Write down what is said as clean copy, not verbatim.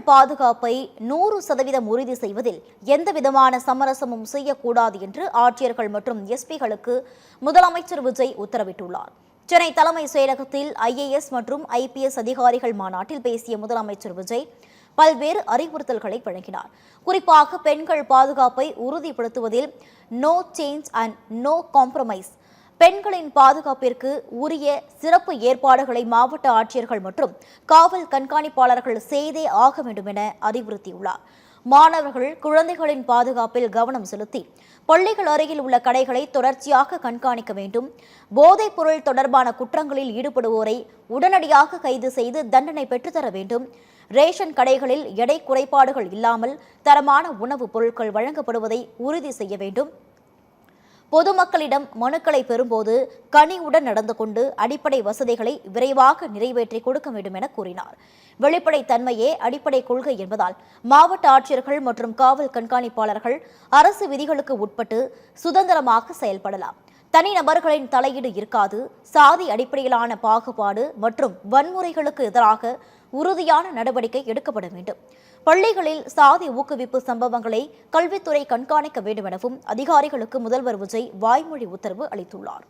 பாதுகாப்பை 100% உறுதி செய்வதில் எந்தவிதமான சமரசமும் செய்யக்கூடாது என்று ஆட்சியர்கள் மற்றும் எஸ்பிகளுக்கு முதலமைச்சர் விஜய் உத்தரவிட்டுள்ளார். சென்னை தலைமைச் செயலகத்தில் IAS மற்றும் IPS அதிகாரிகள் மாநாட்டில் பேசிய முதலமைச்சர் விஜய் பல்வேறு அறிவுறுத்தல்களை வழங்கினார். குறிப்பாக பெண்கள் பாதுகாப்பை உறுதிப்படுத்துவதில் no change and no compromise, பெண்களின் பாதுகாப்பிற்கு உரிய சிறப்பு ஏற்பாடுகளை மாவட்ட ஆட்சியர்கள் மற்றும் காவல் கண்காணிப்பாளர்கள் செய்தே ஆக வேண்டும் என அறிவுறுத்தியுள்ளார். மாணவர்கள், குழந்தைகளின் பாதுகாப்பில் கவனம் செலுத்தி பள்ளிகள் அருகில் உள்ள கடைகளை தொடர்ச்சியாக கண்காணிக்க வேண்டும். போதைப் பொருள் தொடர்பான குற்றங்களில் ஈடுபடுவோரை உடனடியாக கைது செய்து தண்டனை பெற்றுத்தர வேண்டும். ரேஷன் கடைகளில் எடை குறைபாடுகள் இல்லாமல் தரமான உணவுப் பொருட்கள் வழங்கப்படுவதை உறுதி செய்ய வேண்டும். பொதுமக்களிடம் மனுக்களை பெறும்போது கனிவுடன் நடந்து கொண்டு அடிப்படை வசதிகளை விரைவாக நிறைவேற்றி கொடுக்க வேண்டும் என கூறினார். வெளிப்படைத்தன்மையே அடிப்படை கொள்கை என்பதால் மாவட்ட ஆட்சியர்கள் மற்றும் காவல் கண்காணிப்பாளர்கள் அரசு விதிகளுக்கு உட்பட்டு சுதந்திரமாக செயல்படலாம். தனிநபர்களின் தலையீடு இருக்காது. சாதி அடிப்படையிலான பாகுபாடு மற்றும் வன்முறைகளுக்கு எதிராக உறுதியான நடவடிக்கை எடுக்கப்பட வேண்டும். பள்ளிகளில் சாதி ஊக்குவிப்பு சம்பவங்களை கல்வித்துறை கண்காணிக்க வேண்டும் எனவும் அதிகாரிகளுக்கு முதல்வர் விஜய் வாய்மொழி உத்தரவு அளித்துள்ளார்.